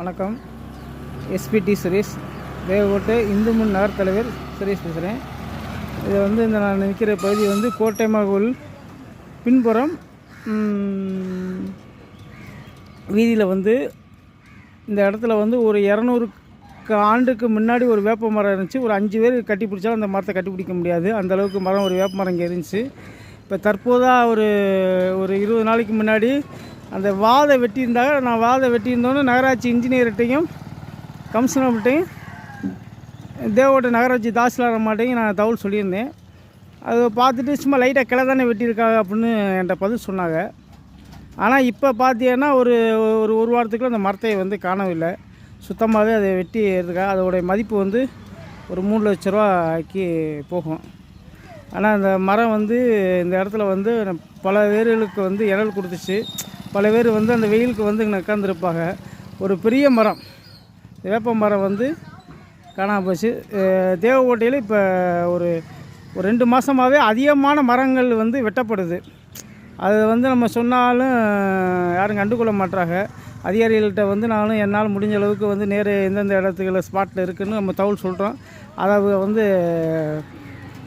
வணக்கம். எஸ்பிடி சுரேஷ், தேவகோட்டை இந்து முன் நகர் தலைவர் சுரேஷ் பேசுகிறேன். இது வந்து இந்த நான் நிற்கிற பகுதி வந்து கோட்டைமா கோவில் பின்புறம் வீதியில் வந்து இந்த இடத்துல வந்து ஒரு 200 ஆண்டுக்கு முன்னாடி ஒரு வேப்ப மரம் இருந்துச்சு. ஒரு 5 பேர் கட்டி பிடிச்சாலும் அந்த மரத்தை கட்டி பிடிக்க முடியாது, அந்தளவுக்கு மரம், ஒரு வேப்ப மரம் இங்கே இருந்துச்சு. இப்போ தற்போதாக ஒரு 20 நாளைக்கு முன்னாடி அந்த வாதை வெட்டியிருந்தாங்க. நான் வாதை வெட்டியிருந்தோன்னு நகராட்சி இன்ஜினியர்கிட்டையும் கமிஷனர்கிட்டையும் தேவகோட்டை நகராட்சி தாசில்தார் அம்மாட்டையும் நான் தகவல் சொல்லியிருந்தேன். அதை பார்த்துட்டு சும்மா லைட்டாக கிளை தானே வெட்டியிருக்காங்க அப்படின்னு என்கிட்ட பதில் சொன்னாங்க. ஆனால் இப்போ பார்த்தீங்கன்னா ஒரு வாரத்துக்குள்ள அந்த மரத்தை வந்து காணவில்லை. சுத்தமாகவே அதை வெட்டி எடுத்துக்காங்க. அதோடைய மதிப்பு வந்து ஒரு 3 லட்ச ரூபாய்க்கு போகும். ஆனால் அந்த மரம் வந்து இந்த இடத்துல வந்து பல பேர்களுக்கு வந்து இழல் கொடுத்துச்சு. பல பேர் வந்து அந்த வெயிலுக்கு வந்து இங்கே உட்காந்துருப்பாங்க. ஒரு பெரிய மரம், வேப்ப மரம் வந்து காணாமல் போச்சு. தேவகோட்டையில் இப்போ ஒரு 2 மாதமாகவே அதிகமான மரங்கள் வந்து வெட்டப்படுது. அது வந்து நம்ம சொன்னாலும் யாரும் கண்டுகொள்ள மாட்டாங்க. அதிகாரிகள்கிட்ட வந்து நானும் என்னால் முடிஞ்ச அளவுக்கு வந்து எந்தெந்த இடத்துக்குள்ள ஸ்பாட்டில் இருக்குதுன்னு நம்ம தகவல் சொல்கிறோம். அதை வந்து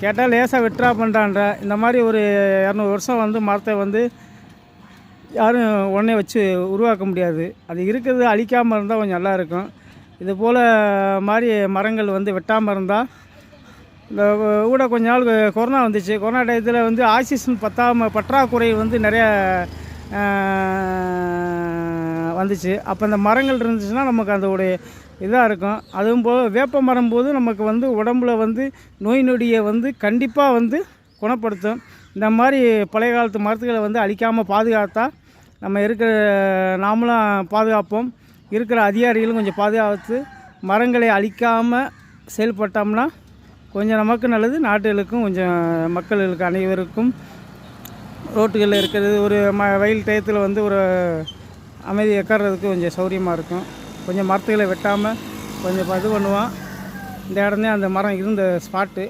கேட்டால் லேசாக வெட்டுறா பண்ணுறான்ற இந்த மாதிரி ஒரு 200 வருஷம் வந்து மரத்தை வந்து யாரும் உடனே வச்சு உருவாக்க முடியாது. அது இருக்கிறது அழிக்காமல் இருந்தால் கொஞ்சம் நல்லாயிருக்கும். இது போல் மாதிரி மரங்கள் வந்து வெட்டாமல் இருந்தால், இந்த கூட கொஞ்ச நாள் கொரோனா வந்துச்சு. கொரோனா டயத்தில் வந்து ஆக்சிஜன் பற்றாக்குறை வந்து நிறையா வந்துச்சு. அப்போ அந்த மரங்கள் இருந்துச்சுன்னா நமக்கு அதோடைய இதாக இருக்கும். அதுவும் போல் வேப்ப மரம் போது நமக்கு வந்து உடம்புல வந்து நோய் நொடியை வந்து கண்டிப்பாக வந்து குணப்படுத்தும். இந்த மாதிரி பழைய காலத்து மரத்துக்களை வந்து அழிக்காமல் பாதுகாத்தா நம்ம நாமளும் பாதுகாப்போம். இருக்கிற அதிகாரிகளும் கொஞ்சம் பாதுகாத்து மரங்களை அழிக்காமல் செயல்பட்டோம்னா கொஞ்சம் நமக்கு நல்லது, நாட்டுகளுக்கும் கொஞ்சம் மக்களுக்கு அனைவருக்கும். ரோட்டுகளில் இருக்கிறது ஒரு வெயில் டயத்தில் வந்து ஒரு அமைதி உட்கார்றதுக்கு கொஞ்சம் சௌரியமாக இருக்கும். கொஞ்சம் மரத்துகளை வெட்டாமல் கொஞ்சம் இது பண்ணுவோம். இந்த இடமே அந்த மரம் இருந்த ஸ்பாட்டு.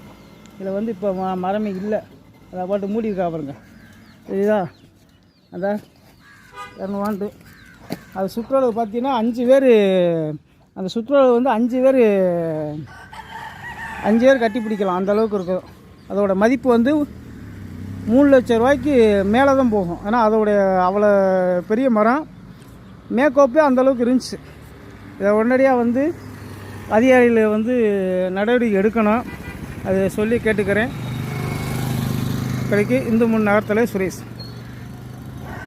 இதில் வந்து இப்போ மரமே இல்லை, அதை பாட்டு மூடியிருக்கா பாருங்க, இதுதா அதான் 2 ஆண்டு. அது சுற்றுலா பார்த்தீங்கன்னா 5 பேர், அந்த சுற்றுலா வந்து 5 பேர் கட்டி பிடிக்கலாம், அந்தளவுக்கு இருக்கும். அதோடய மதிப்பு வந்து 3 லட்ச ரூபாய்க்கு மேலே தான் போகும். ஏன்னா அதோடைய அவ்வளோ பெரிய மரம், மேக்கோப்பே அந்தளவுக்கு இருந்துச்சு. இதை உடனடியாக வந்து அதிகாரிகள் வந்து நடவடிக்கை எடுக்கணும், அதை சொல்லி கேட்டுக்கிறேன். கடைக்கு இந்து முன் நகர் தலைவர் சுரேஷ்.